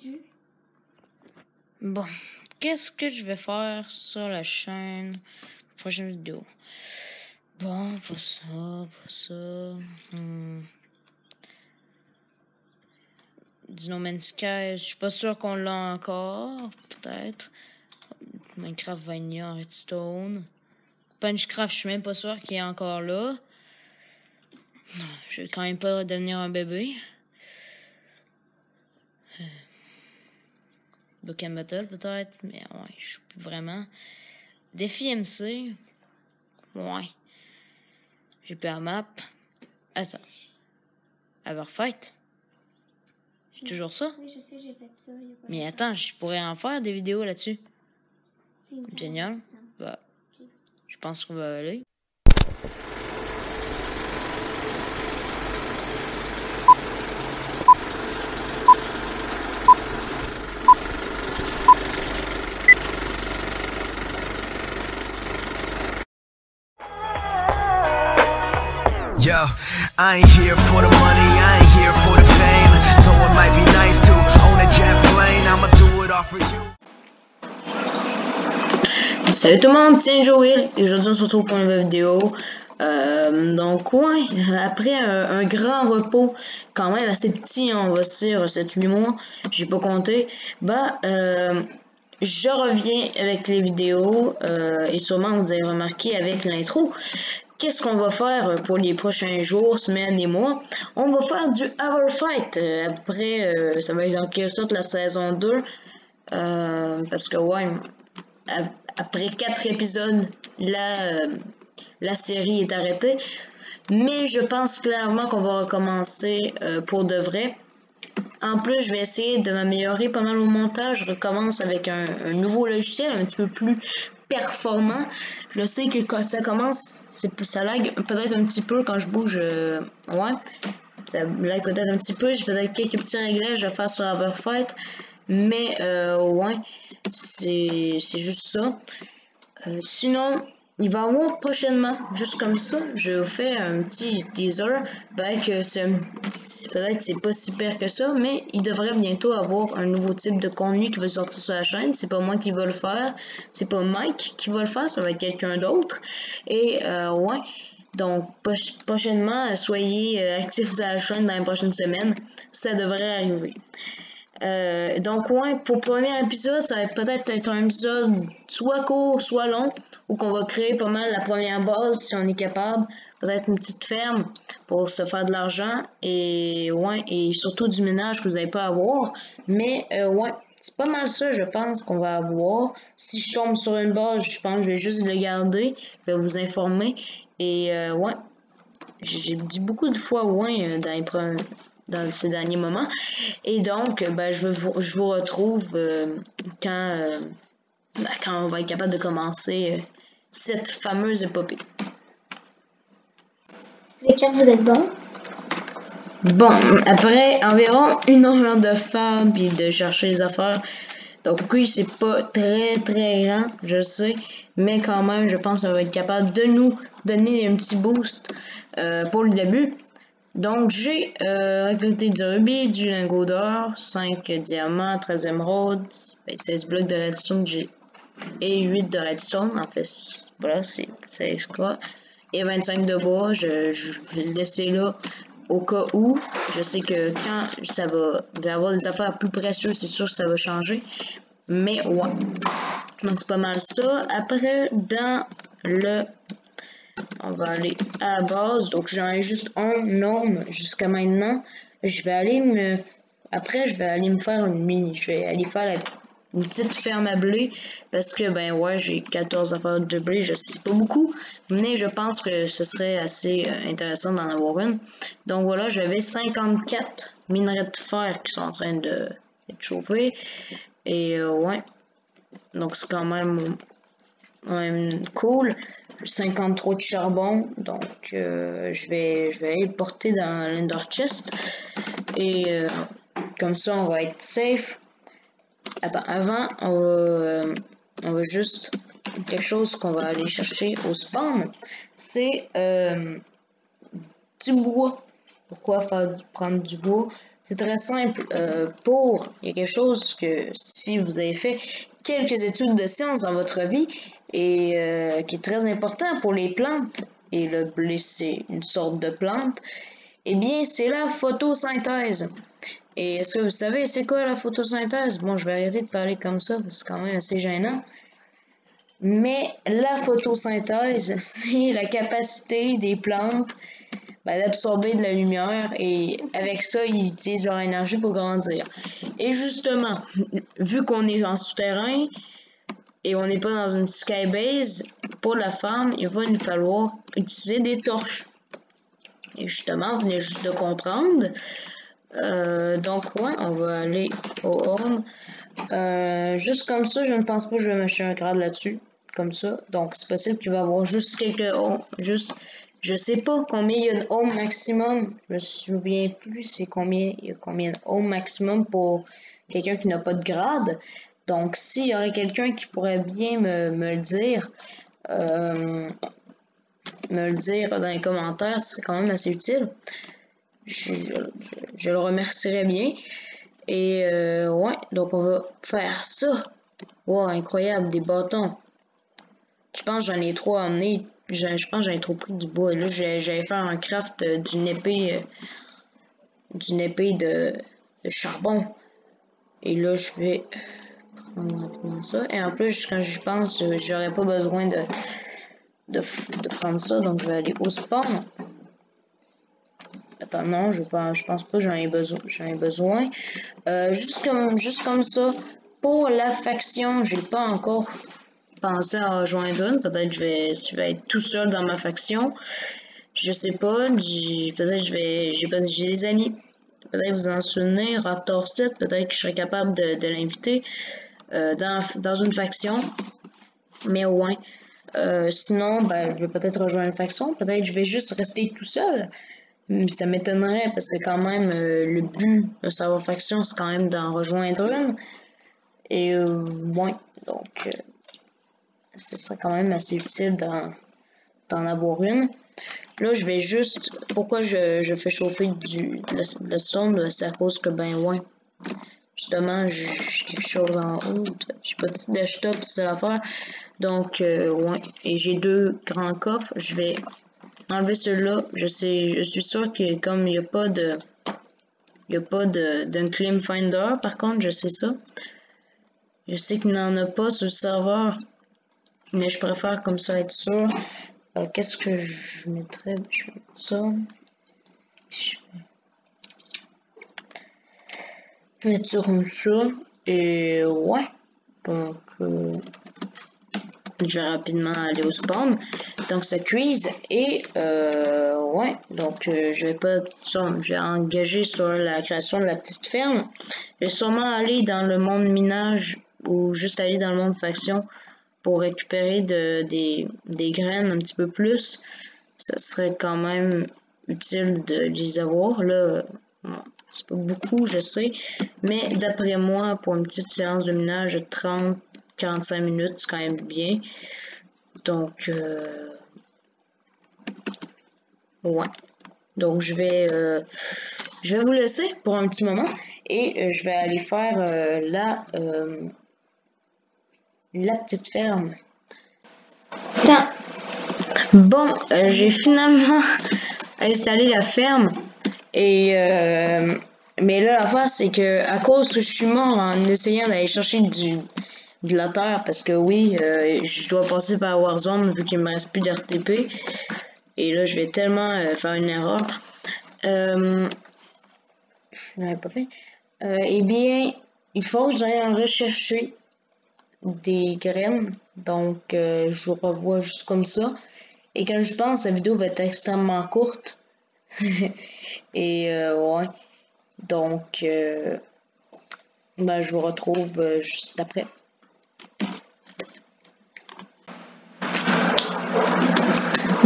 dessus. Bon, qu'est-ce que je vais faire sur la chaîne? Prochaine vidéo. Bon, pas ça. Dino Man's Sky, je suis pas sûr qu'on l'a encore. Peut-être. Minecraft Vanilla, Redstone. Punchcraft, je suis même pas sûr qu'il est encore là. Non, je vais quand même pas devenir un bébé. Book and Battle peut-être, mais ouais, je suis plus vraiment. Défi MC. Ouais. J'ai plus la map. Attends. Everfight. C'est toujours ça? Oui, je sais, j'ai fait ça. Il y a pas Mais longtemps. attends, je pourrais en faire des vidéos là-dessus. C'est une Génial. salle, Bah, je pense qu'on va aller. Yo, I ain't here for the money, I ain't here for the fame. Though it might be nice to own a jet plane, I'ma do it all for you. Salut tout le monde, c'est Joël et aujourd'hui on se retrouve pour une nouvelle vidéo. Donc ouais, après un grand repos, quand même assez petit, on va dire 7-8 mois, j'ai pas compté, je reviens avec les vidéos et sûrement vous avez remarqué avec l'intro. Qu'est-ce qu'on va faire pour les prochains jours, semaines et mois? On va faire du Everfight. Après, ça va être en quelque sorte la saison 2. Parce que ouais, après 4 épisodes, la série est arrêtée. Mais je pense clairement qu'on va recommencer pour de vrai. En plus, je vais essayer de m'améliorer pas mal au montage. Je recommence avec un nouveau logiciel un petit peu plus performant. Je sais que quand ça commence, ça lag peut-être un petit peu quand je bouge. Ouais, ça lag peut-être un petit peu. J'ai peut-être quelques petits réglages à faire sur Everfight. Mais ouais, c'est juste ça. Sinon, il va y avoir prochainement, juste comme ça, je vous fais un petit teaser. Peut-être c'est pas si pire que ça, mais il devrait bientôt avoir un nouveau type de contenu qui va sortir sur la chaîne. C'est pas moi qui va le faire, c'est pas Mike qui va le faire, ça va être quelqu'un d'autre. Et ouais, donc prochainement, soyez actifs sur la chaîne dans les prochaines semaines, ça devrait arriver. Donc ouais, pour le premier épisode, ça va peut-être être un épisode soit court, soit long, où qu'on va créer pas mal la première base si on est capable, peut-être une petite ferme pour se faire de l'argent et ouais, et surtout du ménage que vous n'allez pas avoir. Mais ouais, c'est pas mal ça, je pense qu'on va avoir. Si je tombe sur une base, je pense que je vais juste le garder, je vais vous informer et ouais, j'ai dit beaucoup de fois ouais dans ces derniers moments. Et donc, je vous retrouve quand on va être capable de commencer cette fameuse épopée. Lesquels vous êtes bon? Bon, après environ 1 heure de faire puis de chercher les affaires. Donc oui, c'est pas très grand, je sais, mais quand même, je pense qu'on va être capable de nous donner un petit boost pour le début. Donc, j'ai récolté du rubis, du lingot d'or, 5 diamants, 13 émeraudes, 16 blocs de redstone et 8 de redstone. En fait, voilà, c'est quoi. Et 25 de bois, je vais le laisser là au cas où. Je sais que quand il va y avoir des affaires plus précieuses, c'est sûr que ça va changer. Mais ouais. Donc, c'est pas mal ça. Après, on va aller à la base, donc j'en ai juste un norme jusqu'à maintenant. Après, je vais aller me faire une mini. Je vais aller faire une petite ferme à blé parce que, ben ouais, j'ai 14 affaires de blé. Je sais pas beaucoup, mais je pense que ce serait assez intéressant d'en avoir une. Donc voilà, j'avais 54 minerais de fer qui sont en train d'être chauffés. Et ouais, donc c'est quand même cool. 53 de charbon, donc je vais aller le porter dans l'Ender Chest et comme ça on va être safe. Attends, avant on va juste quelque chose qu'on va aller chercher au spawn, c'est du bois. Pourquoi prendre du bois? C'est très simple. Il y a quelque chose que si vous avez fait quelques études de sciences dans votre vie et qui est très important pour les plantes, et le blé c'est une sorte de plante, eh bien c'est la photosynthèse. Et est-ce que vous savez c'est quoi la photosynthèse? Bon, je vais arrêter de parler comme ça parce que c'est quand même assez gênant. Mais la photosynthèse, c'est la capacité des plantes d'absorber de la lumière et avec ça, ils utilisent leur énergie pour grandir. Et justement, vu qu'on est en souterrain et on n'est pas dans une skybase, pour la femme, il va nous falloir utiliser des torches. Et justement, vous venez juste de comprendre. Donc, ouais, on va aller au home. Juste comme ça, je ne pense pas que je vais m'acheter un grade là-dessus. Comme ça. Donc, c'est possible qu'il va y avoir juste quelques homes. Je sais pas combien il y a de home maximum. Je me souviens plus c'est combien il y a combien de home maximum pour quelqu'un qui n'a pas de grade. Donc, s'il y aurait quelqu'un qui pourrait bien me le dire, dans les commentaires, ce serait quand même assez utile. Je le remercierais bien. Et ouais, donc on va faire ça. Wow, incroyable, des bâtons. Je pense que j'en ai trop amené. Je pense que j'en ai trop pris du bois. Là, j'allais faire un craft d'une épée de charbon. Et là, je vais prendre rapidement ça. Et en plus, quand j'y pense, j'aurais pas besoin de prendre ça. Donc, je vais aller au spawn. Attends, non, je pense pas que j'en ai besoin. Juste comme ça. Pour la faction, j'ai pas encore pensé à rejoindre une. Peut-être que je vais être tout seul dans ma faction. Je sais pas. Peut-être j'ai des amis. Peut-être vous en souvenez. Raptor 7, peut-être que je serais capable de l'inviter dans une faction. Mais ouais. Sinon, je vais peut-être rejoindre une faction. Peut-être que je vais juste rester tout seul. Ça m'étonnerait parce que quand même le but de savoir faction c'est quand même d'en rejoindre une. Et ouais, donc ce serait quand même assez utile d'en avoir une. Là je vais juste. Pourquoi je fais chauffer le son, c'est à cause que ouais. Justement j'ai quelque chose en haut. J'ai pas de desktop, c'est l'affaire. Donc ouais. Et j'ai 2 grands coffres. Je vais enlever celui-là. Je suis sûr que comme il n'y a pas d'un Claim Finder, par contre, je sais ça. Je sais qu'il n'en a pas sur le serveur. Mais je préfère comme ça être sûr. Qu'est-ce que je mettrais? Je vais mettre ça. Je vais mettre ça comme ça. Et ouais. Donc je vais rapidement aller au spawn. Donc ça cuise et ouais, donc je vais engager sur la création de la petite ferme. Je vais sûrement aller dans le monde minage ou juste aller dans le monde faction pour récupérer des graines un petit peu plus. Ça serait quand même utile de les avoir. Là, bon, c'est pas beaucoup, je sais, mais d'après moi, pour une petite séance de minage de 30-45 minutes, c'est quand même bien. Donc, ouais. Donc, je vais vous laisser pour un petit moment et je vais aller faire la petite ferme. Bon, j'ai finalement installé la ferme et mais là l'affaire c'est que à cause que je suis mort en essayant d'aller chercher de la terre parce que oui, je dois passer par Warzone vu qu'il me reste plus d'RTP et là je vais tellement faire une erreur. J'avais pas fait. Eh bien, il faut que j'aille en rechercher des graines. Donc, je vous revois juste comme ça. Et quand je pense, la vidéo va être extrêmement courte. Et ouais. Donc, je vous retrouve juste après.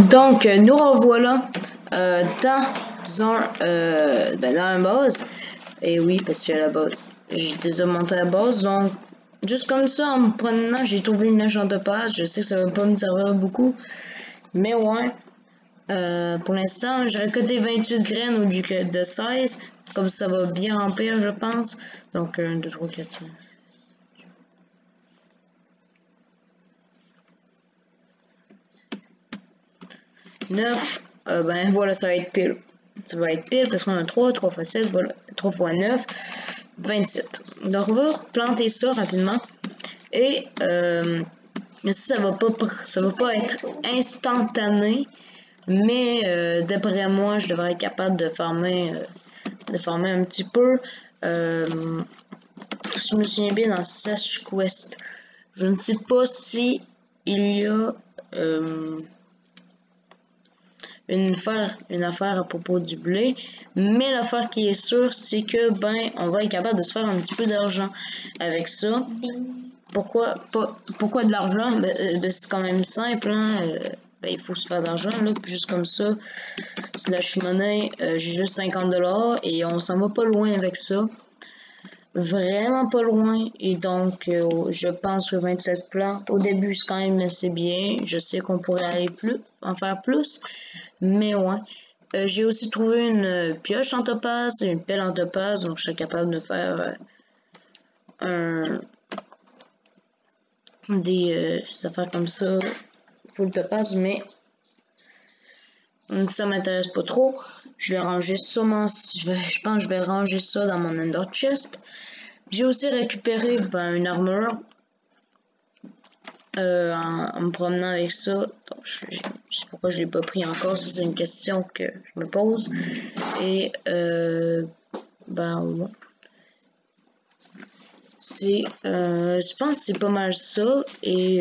Donc, nous revoilà dans la base. Et oui, parce que la base, j'ai déjà monté la base. Donc, juste comme ça, en me prenant, j'ai trouvé une agent de passe. Je sais que ça va pas me servir beaucoup. Mais ouais. Pour l'instant, j'ai récolté 28 graines au lieu de 16. Comme ça va bien remplir, je pense. Donc 1, 2, 3, 4, 5. 9, ben voilà, ça va être pile. Ça va être pile parce qu'on a 3 fois 7, voilà, 3 fois 9, 27. Donc on va planter ça rapidement. Et ça va pas être instantané, mais d'après moi, je devrais être capable de farmer un petit peu. Si je me souviens bien, dans Sash Quest, je ne sais pas si il y a une affaire à propos du blé, mais l'affaire qui est sûre, c'est que ben on va être capable de se faire un petit peu d'argent avec ça. Pourquoi de l'argent? Ben, c'est quand même simple, hein? Ben, il faut se faire d'argent, là, juste comme ça. Slash monnaie, j'ai juste 50$ et on s'en va pas loin avec ça. Vraiment pas loin. Et donc, je pense que 27 plantes, au début, c'est quand même assez bien. Je sais qu'on pourrait en faire plus, mais ouais. J'ai aussi trouvé une pioche en topaz et une pelle en topaz, donc je suis capable de faire des affaires comme ça, full topaz, mais ça m'intéresse pas trop. Je vais ranger ça, je pense que je vais ranger ça dans mon Ender Chest. J'ai aussi récupéré une armure en me promenant avec ça. Donc, je sais pourquoi je l'ai pas pris encore. Ça, c'est une question que je me pose. Et ouais. Je pense que c'est pas mal ça. Et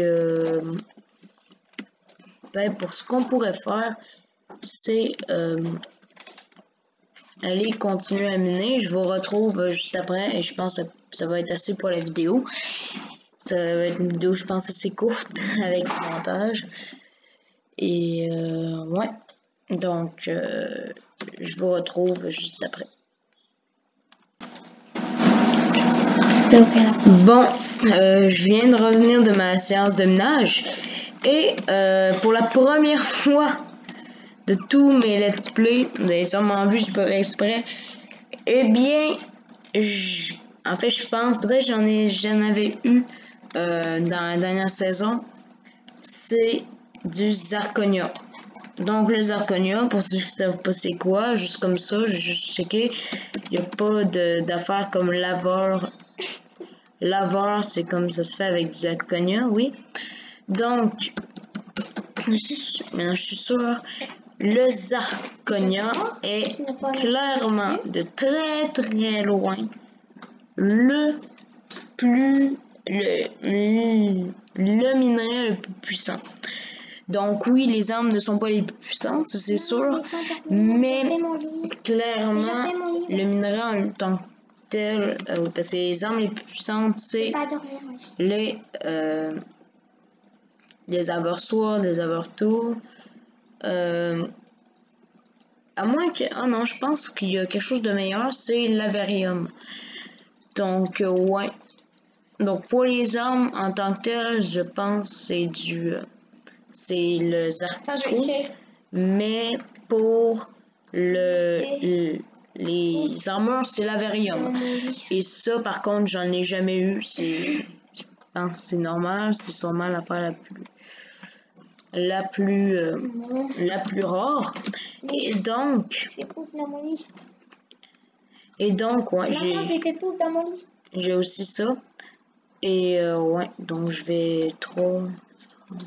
pour ce qu'on pourrait faire, c'est aller continuer à miner. Je vous retrouve juste après et je pense que ça va être assez pour la vidéo. Ça va être une vidéo, je pense, assez courte avec le montage. Et ouais. Donc, je vous retrouve juste après. Bon, je viens de revenir de ma séance de minage. Et pour la première fois de tous mes let's play, vous avez sûrement vu, j'ai pas fait exprès. Eh bien, en fait, je pense, peut-être j'en avais eu dans la dernière saison. C'est du Zirconia. Donc le Zirconia, pour ceux qui ne savent pas c'est quoi, juste comme ça, j'ai juste checké. Il n'y a pas d'affaires comme laveur. Laveur, c'est comme ça se fait avec du Zirconia, oui. Donc, maintenant je suis sûre. Le Zirconia est clairement de très très loin le minerai le plus puissant. Donc oui, les armes ne sont pas les plus puissantes, ça c'est sûr, mais clairement le minerai en tant que tel, parce que les armes les plus puissantes c'est les Aversoirs, les Avertours. À moins que... Ah non, je pense qu'il y a quelque chose de meilleur, c'est l'Averium. Donc, ouais. Donc, pour les armes, en tant que tel, je pense c'est c'est le Zarco. Mais pour les armures, c'est l'Averium. Et ça, par contre, j'en ai jamais eu. Je pense que c'est normal. C'est sûrement l'affaire la plus rare. Et donc ouais, j'ai aussi ça. Et ouais, donc je vais 3, je vais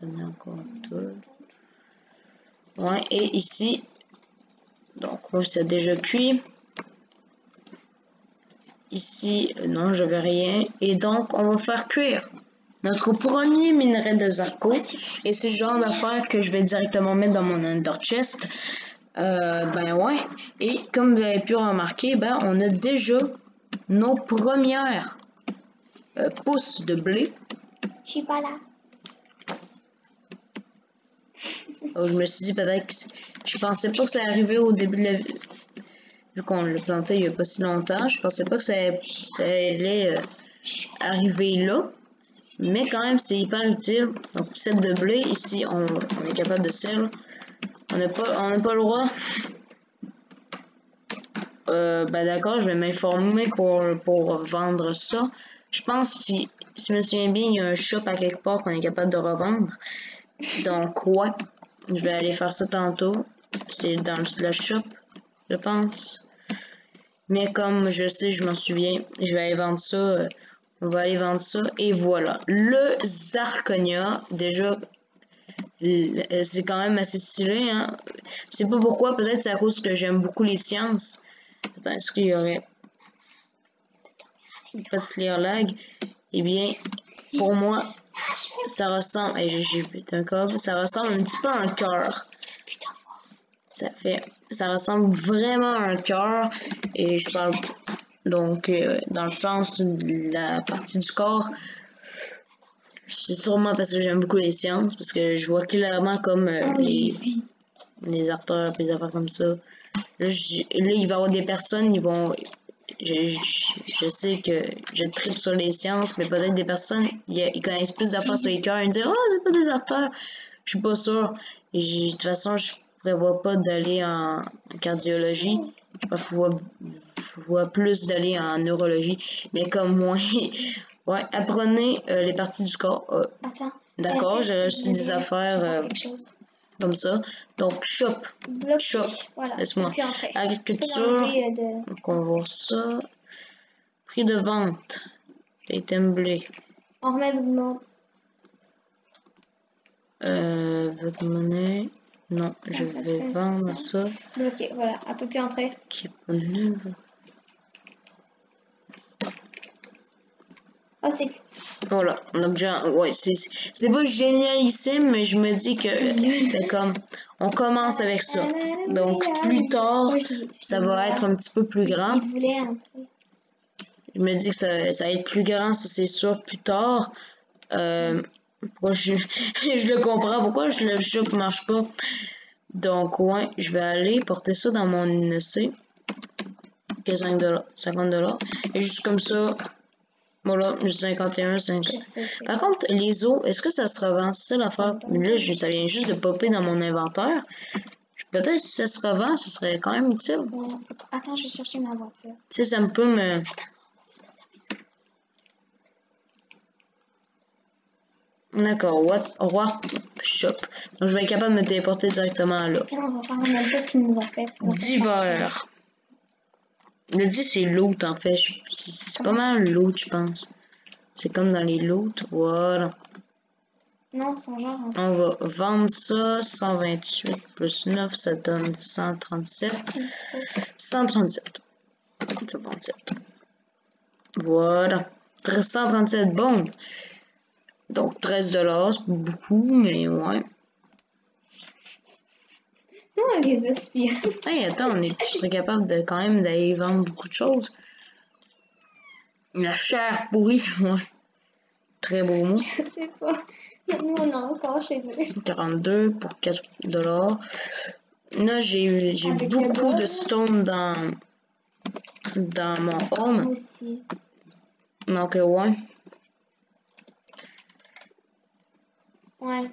donner encore 2. Ouais, et ici, donc moi c'est déjà cuit. Ici, non, je vais rien. Et donc, on va faire cuire notre premier minerai de Zarco. Et c'est le genre d'affaire que je vais directement mettre dans mon Ender Chest. Ben ouais. Et comme vous avez pu remarquer, ben on a déjà nos premières pousses de blé. Je suis pas là. Donc, je me suis dit peut-être que je pensais pas que ça arrivait au début de la vie. Vu qu'on l'a planté il y a pas si longtemps, je pensais pas que ça allait arriver là. Mais quand même, c'est hyper utile. Donc, celle de blé, ici, on est capable de sel. On n'a pas le droit. Ben d'accord, je vais m'informer pour vendre ça. Je pense, si je me souviens bien, il y a un shop à quelque part qu'on est capable de revendre. Donc, ouais, je vais aller faire ça tantôt. C'est dans le shop, je pense. Mais comme je sais, je m'en souviens, je vais aller vendre ça. On va aller vendre ça. Et voilà. Le Zarconia, déjà, c'est quand même assez stylé. Hein? Je sais pas pourquoi, peut-être c'est à cause que j'aime beaucoup les sciences. Attends, est-ce qu'il y aurait pas de clear lag? Eh bien, pour moi, ça ressemble. J'ai pété un câble. Ça ressemble un petit peu à un cœur. Ça ressemble vraiment à un cœur. Et je parle donc dans le sens de la partie du corps. C'est sûrement parce que j'aime beaucoup les sciences, parce que je vois clairement comme les artères, les affaires comme ça. Là, il va y avoir des personnes, ils vont. Je sais que je tripe sur les sciences, mais peut-être des personnes, ils connaissent plus d'affaires sur les cœurs, ils me disent, oh, c'est pas des artères. Je suis pas sûre. De toute façon, je prévois pas d'aller en cardiologie. Je vois plus d'aller en neurologie. Mais comme moi, ouais, apprenez les parties du corps. Attends. D'accord, j'ai reçu des affaires comme ça. Donc, shop. Shop. Voilà. Laisse-moi. Agriculture. Donc, on va voir ça. Prix de vente. Item blé. On remet le Votre monnaie. Non, je vais vendre ça. Bloqué, voilà. Elle peut plus entrer. Qui est pas nul. Oh, c'est. Voilà, donc genre, ouais, c'est pas génialissime, mais je me dis que c'est comme, on commence avec ça. Donc plus tard, ça va être un petit peu plus grand. Il voulait entrer. Je me dis que ça va être plus grand, ça c'est sûr, plus tard. Pourquoi je le comprends, pourquoi le shop marche pas. Donc ouais, je vais aller porter ça dans mon INC. Que 5$, 50$. Et juste comme ça. Voilà, 51, 50. Par contre, les os, est-ce que ça se revend? C'est ça l'affaire. Là, ça vient juste de popper dans mon inventaire. Peut-être si ça se revend, ce serait quand même utile. Attends, je vais chercher ma voiture. Tu sais, ça peut me... D'accord, roi shop. Donc, je vais être capable de me téléporter directement là. On va faire la même chose qu'ils nous ont fait. Divers. Le 10, c'est loot en fait. C'est pas mal loot, je pense. C'est comme dans les loot. Voilà. Non, son genre. On va vendre ça. 128 plus 9, ça donne 137. 137. 137. Voilà. 137 bon. Donc 13$, c'est beaucoup, mais ouais. On les aspire. Hey, attends, je serais capable de quand même d'aller vendre beaucoup de choses. La chair pourrie, ouais. Très beau mot. Je sais pas. Nous, on est encore chez eux. 42 pour 4$. Là, j'ai beaucoup de stone dans mon home. Moi aussi. Donc, ouais. Ouais.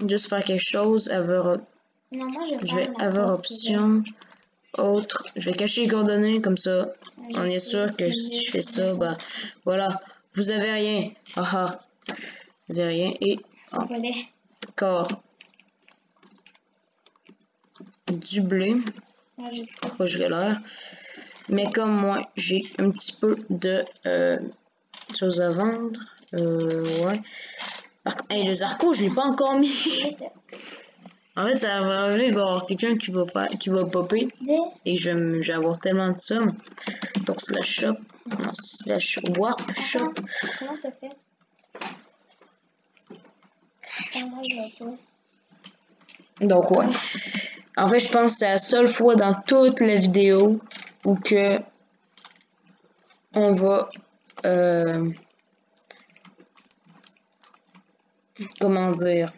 Juste faire quelque chose, Non, moi, je vais avoir option autre. Je vais cacher les coordonnées comme ça. On est sûr que si je fais ça, bah voilà. Vous avez rien. Ah. Vous avez rien. Et encore du blé. Ouais, je sais. Pas je galère. Mais comme moi, j'ai un petit peu de choses à vendre. Ouais. Hey, le Zarco, je l'ai pas encore mis. En fait, ça va arriver, il va y avoir quelqu'un qui va popper. Et je vais avoir tellement de sommes. Donc, slash shop. Non, slash warp shop. Comment t'as fait? Moi, je vois pas. Donc, ouais. En fait, je pense que c'est la seule fois dans toute la vidéo où que on va comment dire,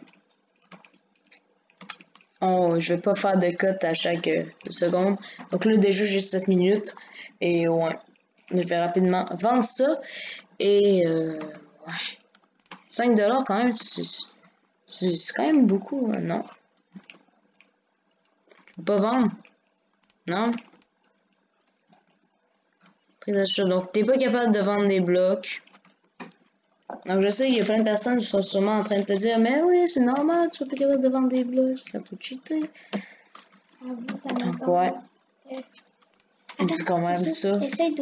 je vais pas faire de cut à chaque seconde. Donc là déjà j'ai 7 minutes et ouais, je vais rapidement vendre ça et ouais, 5$ quand même, c'est quand même beaucoup, hein, non? Faut pas vendre, non? Donc, t'es pas capable de vendre des blocs. Donc, je sais qu'il y a plein de personnes qui sont sûrement en train de te dire, mais oui, c'est normal, tu sois pas capable de vendre des blocs, ça peut cheater. Donc, ouais. C'est quand même ça. Essaye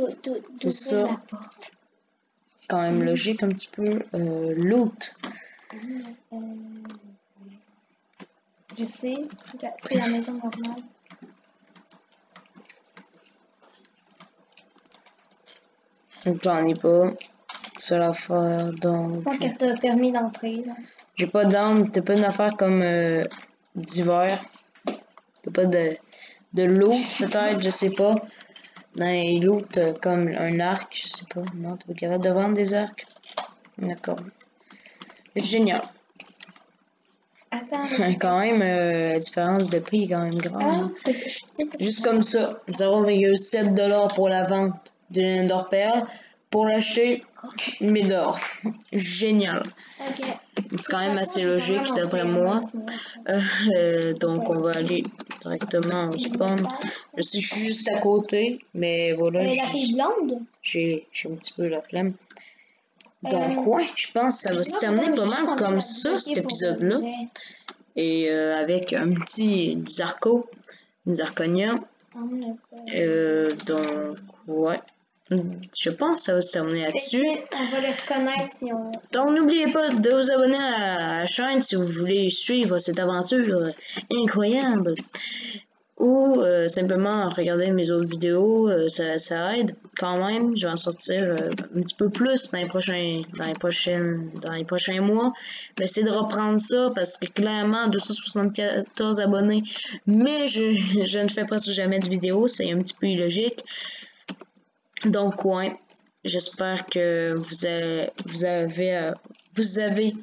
C'est ça. d'ouvrir la porte. Quand même logique un petit peu. Loot. Je sais, c'est la maison normale. Donc, j'en ai pas. Seule affaire, donc. Sans qu'elle t'a permis d'entrer. J'ai pas d'armes, t'as pas d'affaires comme d'hiver. T'as pas de loot, peut-être, je sais pas. Dans les loot comme un arc, je sais pas. Non, t'es pas capable de vendre des arcs. D'accord. Génial. Attends. Quand même, la différence de prix est quand même grande. Ah, juste comme ça, 0,7$ pour la vente d'une Ender Pearl. Pour l'acheter, 1000$. Génial. Ok. C'est quand même assez logique d'après moi. Donc on va aller directement au spawn. Je sais que je suis juste à côté, mais voilà. La fille blonde? J'ai un petit peu la flemme. Donc ouais, je pense que ça va se terminer pas mal comme ça, cet épisode-là. Et avec un petit Zarco, une Zarconia. Donc ouais. Je pense que ça va se terminer là-dessus. On va les reconnaître si on... Donc n'oubliez pas de vous abonner à la chaîne si vous voulez suivre cette aventure incroyable. Ou simplement regarder mes autres vidéos, ça aide quand même. Je vais en sortir un petit peu plus dans les prochains mois. Je vais essayer de reprendre ça parce que clairement 274 abonnés, mais je ne fais presque jamais de vidéos, c'est un petit peu illogique. Donc ouais, j'espère que vous avez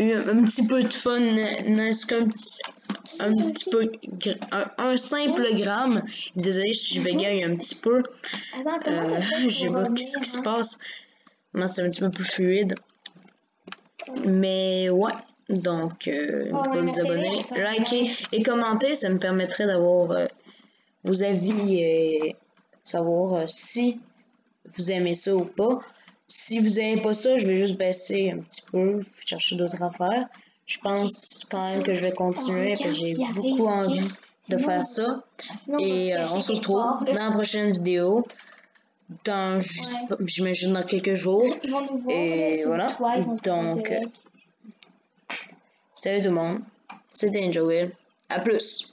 eu un petit peu de fun, n'est-ce qu'un petit peu, un simple gramme. Désolé si je bégaye un petit peu. Je sais pas ce qui se passe. Moi c'est un petit peu plus fluide. Mais ouais, donc n'oubliez pas de vous abonner, liker et commenter, ça me permettrait d'avoir vos avis et savoir si vous aimez ça ou pas. Si vous aimez pas ça, je vais juste baisser un petit peu, chercher d'autres affaires. Je pense quand même que je vais continuer parce que j'ai beaucoup envie de faire ça. Et on se retrouve dans la prochaine vidéo. J'imagine dans quelques jours. Et voilà. Donc, salut tout le monde. C'était Angel Will. À plus.